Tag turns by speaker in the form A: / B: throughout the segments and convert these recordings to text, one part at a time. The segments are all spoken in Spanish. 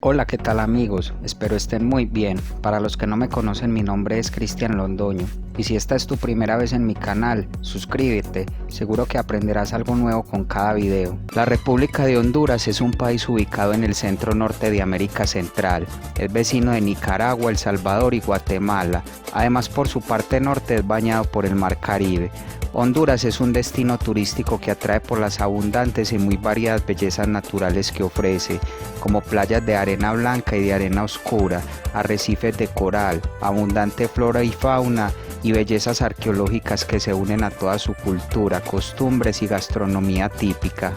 A: Hola, ¿qué tal amigos? Espero estén muy bien. Para los que no me conocen, mi nombre es Cristian Londoño. Y si esta es tu primera vez en mi canal, suscríbete, seguro que aprenderás algo nuevo con cada video. La República de Honduras es un país ubicado en el centro norte de América Central. Es vecino de Nicaragua, El Salvador y Guatemala. Además, por su parte norte es bañado por el Mar Caribe. Honduras es un destino turístico que atrae por las abundantes y muy variadas bellezas naturales que ofrece, como playas de arena blanca y de arena oscura, arrecifes de coral, abundante flora y fauna y bellezas arqueológicas que se unen a toda su cultura, costumbres y gastronomía típica.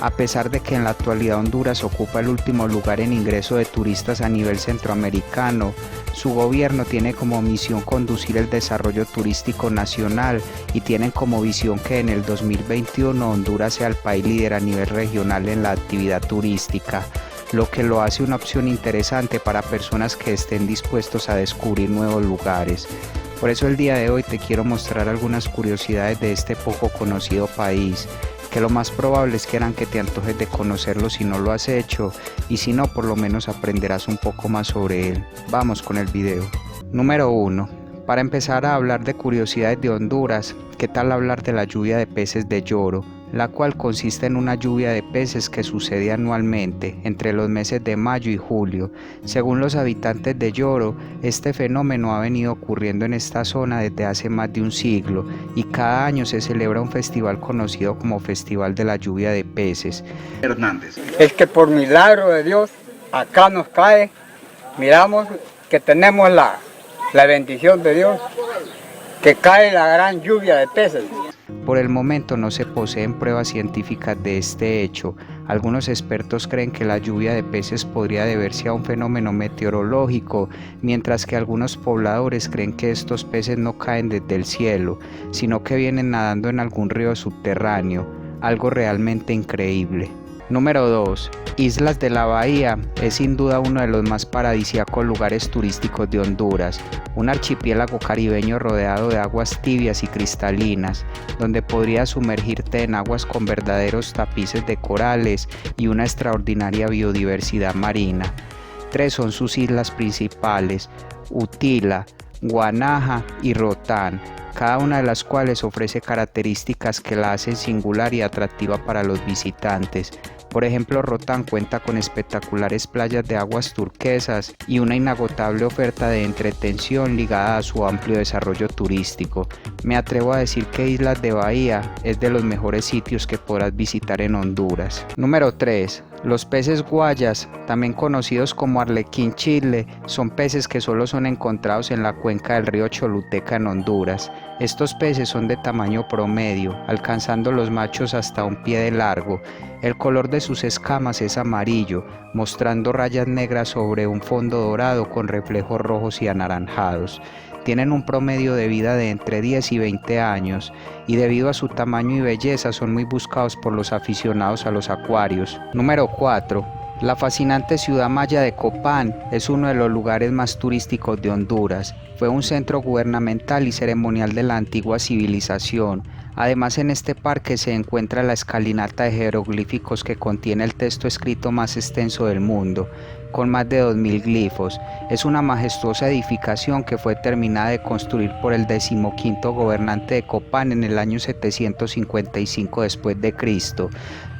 A: A pesar de que en la actualidad Honduras ocupa el último lugar en ingreso de turistas a nivel centroamericano, su gobierno tiene como misión conducir el desarrollo turístico nacional y tienen como visión que en el 2021 Honduras sea el país líder a nivel regional en la actividad turística, lo que lo hace una opción interesante para personas que estén dispuestos a descubrir nuevos lugares. Por eso el día de hoy te quiero mostrar algunas curiosidades de este poco conocido país, que lo más probable es que harán que te antojes de conocerlo si no lo has hecho, y si no, por lo menos aprenderás un poco más sobre él. Vamos con el video. Número 1. Para empezar a hablar de curiosidades de Honduras, ¿qué tal hablar de la lluvia de peces de Lloro? La cual consiste en una lluvia de peces que sucede anualmente entre los meses de mayo y julio. Según los habitantes de Lloro, este fenómeno ha venido ocurriendo en esta zona desde hace más de un siglo y cada año se celebra un festival conocido como Festival de la Lluvia de Peces.
B: Hernández.
C: Es que por milagro de Dios acá nos cae, miramos que tenemos la bendición de Dios, que cae la gran lluvia de peces.
A: Por el momento no se poseen pruebas científicas de este hecho. Algunos expertos creen que la lluvia de peces podría deberse a un fenómeno meteorológico, mientras que algunos pobladores creen que estos peces no caen desde el cielo, sino que vienen nadando en algún río subterráneo, algo realmente increíble. Número 2. Islas de la Bahía es sin duda uno de los más paradisíacos lugares turísticos de Honduras, un archipiélago caribeño rodeado de aguas tibias y cristalinas, donde podrías sumergirte en aguas con verdaderos tapices de corales y una extraordinaria biodiversidad marina. 3 son sus islas principales, Utila, Guanaja y Rotán, cada una de las cuales ofrece características que la hacen singular y atractiva para los visitantes. Por ejemplo, Rotán cuenta con espectaculares playas de aguas turquesas y una inagotable oferta de entretención ligada a su amplio desarrollo turístico. Me atrevo a decir que Islas de Bahía es de los mejores sitios que podrás visitar en Honduras. Número 3. Los peces guayas, también conocidos como arlequín chile, son peces que solo son encontrados en la cuenca del río Choluteca en Honduras. Estos peces son de tamaño promedio, alcanzando los machos hasta un pie de largo. El color de sus escamas es amarillo, mostrando rayas negras sobre un fondo dorado con reflejos rojos y anaranjados. Tienen un promedio de vida de entre 10 y 20 años y debido a su tamaño y belleza son muy buscados por los aficionados a los acuarios. Número 4. La fascinante ciudad maya de Copán es uno de los lugares más turísticos de Honduras. Fue un centro gubernamental y ceremonial de la antigua civilización. Además, en este parque se encuentra la escalinata de jeroglíficos que contiene el texto escrito más extenso del mundo, con más de 2000 glifos. Es una majestuosa edificación que fue terminada de construir por el 15º gobernante de Copán en el año 755 después de Cristo.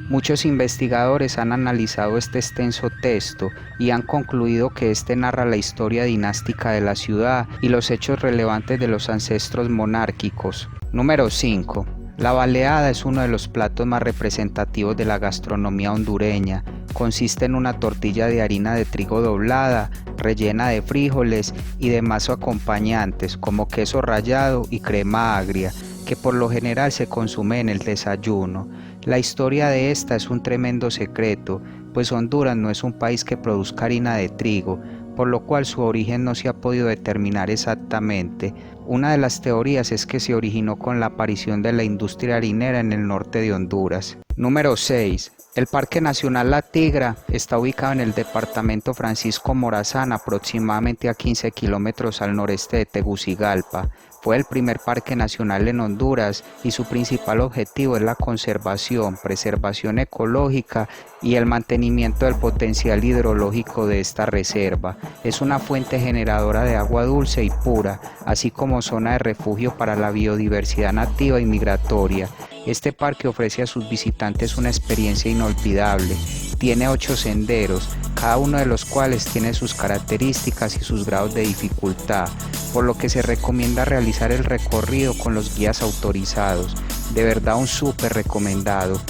A: Muchos investigadores han analizado este extenso texto y han concluido que este narra la historia dinástica de la ciudad y los hechos relevantes de los ancestros monárquicos. Número 5. La baleada es uno de los platos más representativos de la gastronomía hondureña. Consiste en una tortilla de harina de trigo doblada, rellena de frijoles y demás acompañantes como queso rallado y crema agria, que por lo general se consume en el desayuno. La historia de esta es un tremendo secreto, pues Honduras no es un país que produzca harina de trigo, por lo cual su origen no se ha podido determinar exactamente. Una de las teorías es que se originó con la aparición de la industria harinera en el norte de Honduras. Número 6. El Parque Nacional La Tigra está ubicado en el departamento Francisco Morazán, aproximadamente a 15 kilómetros al noreste de Tegucigalpa. Fue el primer parque nacional en Honduras y su principal objetivo es la conservación, preservación ecológica y el mantenimiento del potencial hidrológico de esta reserva. Es una fuente generadora de agua dulce y pura, así como zona de refugio para la biodiversidad nativa y migratoria. Este parque ofrece a sus visitantes una experiencia inolvidable. Tiene 8 senderos, cada uno de los cuales tiene sus características y sus grados de dificultad, por lo que se recomienda realizar el recorrido con los guías autorizados. De verdad un súper recomendado.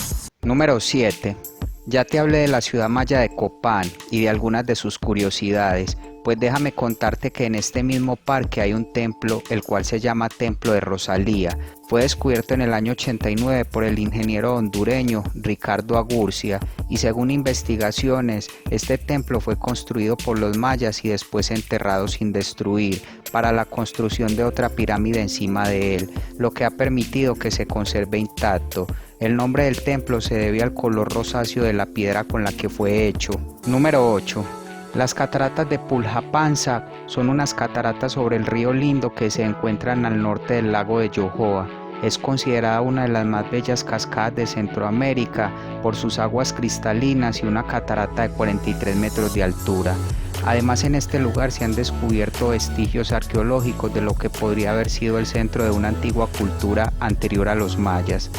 A: Número 7. Ya te hablé de la ciudad maya de Copán y de algunas de sus curiosidades, pues déjame contarte que en este mismo parque hay un templo, el cual se llama Templo de Rosalía. Fue descubierto en el año 89 por el ingeniero hondureño Ricardo Agurcia y según investigaciones, este templo fue construido por los mayas y después enterrado sin destruir para la construcción de otra pirámide encima de él, lo que ha permitido que se conserve intacto. El nombre del templo se debe al color rosáceo de la piedra con la que fue hecho. Número 8. Las cataratas de Pulhapansa son unas cataratas sobre el río Lindo que se encuentran al norte del lago de Yohoa. Es considerada una de las más bellas cascadas de Centroamérica por sus aguas cristalinas y una catarata de 43 metros de altura. Además, en este lugar se han descubierto vestigios arqueológicos de lo que podría haber sido el centro de una antigua cultura anterior a los mayas.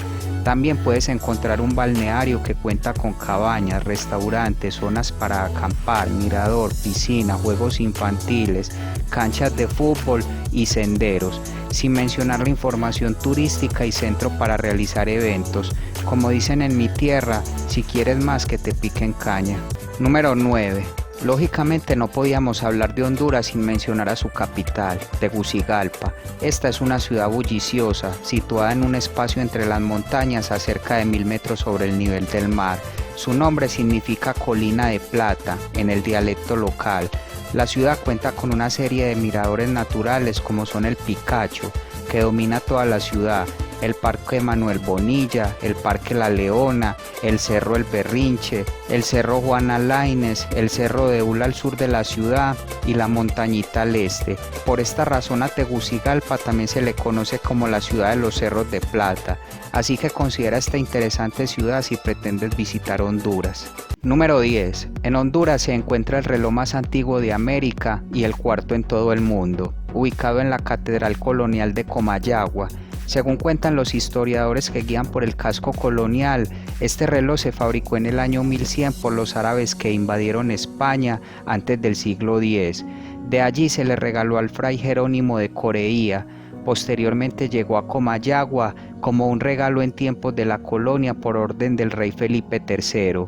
A: También puedes encontrar un balneario que cuenta con cabañas, restaurantes, zonas para acampar, mirador, piscina, juegos infantiles, canchas de fútbol y senderos, sin mencionar la información turística y centro para realizar eventos. Como dicen en mi tierra, si quieres más que te piquen caña. Número 9. Lógicamente no podíamos hablar de Honduras sin mencionar a su capital, Tegucigalpa. Esta es una ciudad bulliciosa, situada en un espacio entre las montañas a cerca de 1000 metros sobre el nivel del mar. Su nombre significa colina de plata en el dialecto local. La ciudad cuenta con una serie de miradores naturales como son el Picacho, que domina toda la ciudad, el Parque Manuel Bonilla, el Parque La Leona, el Cerro El Berrinche, el Cerro Juana Laínez, el Cerro de Ula al sur de la ciudad y la Montañita al este. Por esta razón a Tegucigalpa también se le conoce como la ciudad de los cerros de plata, así que considera esta interesante ciudad si pretendes visitar Honduras. Número 10. En Honduras se encuentra el reloj más antiguo de América y el cuarto en todo el mundo, ubicado en la Catedral Colonial de Comayagua. Según cuentan los historiadores que guían por el casco colonial, este reloj se fabricó en el año 1100 por los árabes que invadieron España antes del siglo X. De allí se le regaló al fray Jerónimo de Coreía. Posteriormente llegó a Comayagua como un regalo en tiempos de la colonia por orden del rey Felipe III.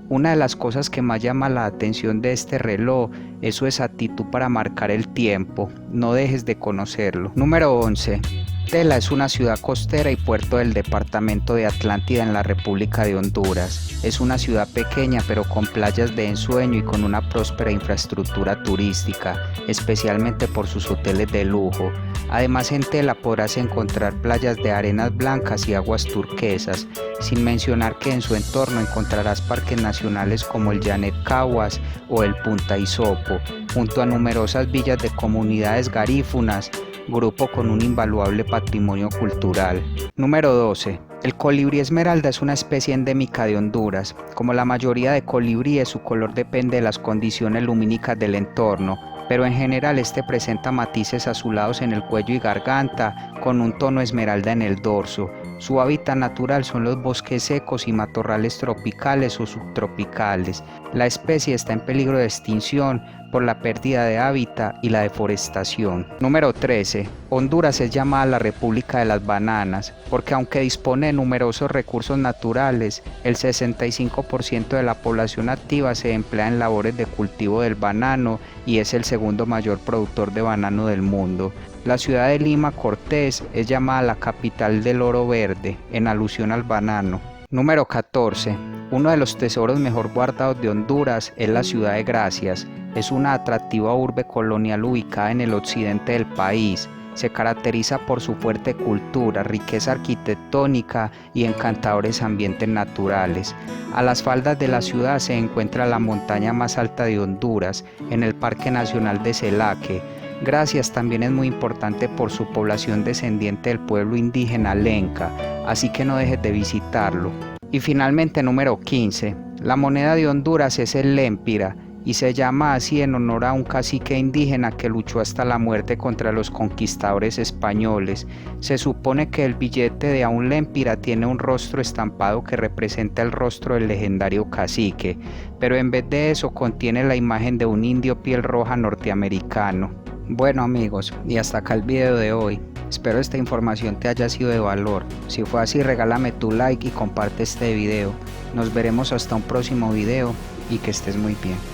A: Una de las cosas que más llama la atención de este reloj es su exactitud para marcar el tiempo. No dejes de conocerlo. Número 11. Tela es una ciudad costera y puerto del departamento de Atlántida en la República de Honduras. Es una ciudad pequeña pero con playas de ensueño y con una próspera infraestructura turística, especialmente por sus hoteles de lujo. Además, en Tela podrás encontrar playas de arenas blancas y aguas turquesas, sin mencionar que en su entorno encontrarás parques nacionales como el Llanet Caguas o el Punta Hisopo, junto a numerosas villas de comunidades garífunas, grupo con un invaluable patrimonio cultural. Número 12. El colibrí esmeralda es una especie endémica de Honduras. Como la mayoría de colibríes, su color depende de las condiciones lumínicas del entorno, pero en general este presenta matices azulados en el cuello y garganta, con un tono esmeralda en el dorso. Su hábitat natural son los bosques secos y matorrales tropicales o subtropicales. La especie está en peligro de extinción por la pérdida de hábitat y la deforestación. Número 13. Honduras es llamada la República de las Bananas, porque aunque dispone de numerosos recursos naturales, el 65% de la población activa se emplea en labores de cultivo del banano y es el segundo mayor productor de banano del mundo. La ciudad de Lima Cortés es llamada la capital del oro verde, en alusión al banano. Número 14. Uno de los tesoros mejor guardados de Honduras es la ciudad de Gracias. Es una atractiva urbe colonial ubicada en el occidente del país. Se caracteriza por su fuerte cultura, riqueza arquitectónica y encantadores ambientes naturales. A las faldas de la ciudad se encuentra la montaña más alta de Honduras, en el Parque Nacional de Celaque. Gracias también es muy importante por su población descendiente del pueblo indígena Lenca, así que no dejes de visitarlo. Y finalmente, número 15. La moneda de Honduras es el lémpira, y se llama así en honor a un cacique indígena que luchó hasta la muerte contra los conquistadores españoles. Se supone que el billete de a un lémpira tiene un rostro estampado que representa el rostro del legendario cacique, pero en vez de eso contiene la imagen de un indio piel roja norteamericano. Bueno amigos, y hasta acá el video de hoy. Espero esta información te haya sido de valor. Si fue así, regálame tu like y comparte este video. Nos veremos hasta un próximo video y que estés muy bien.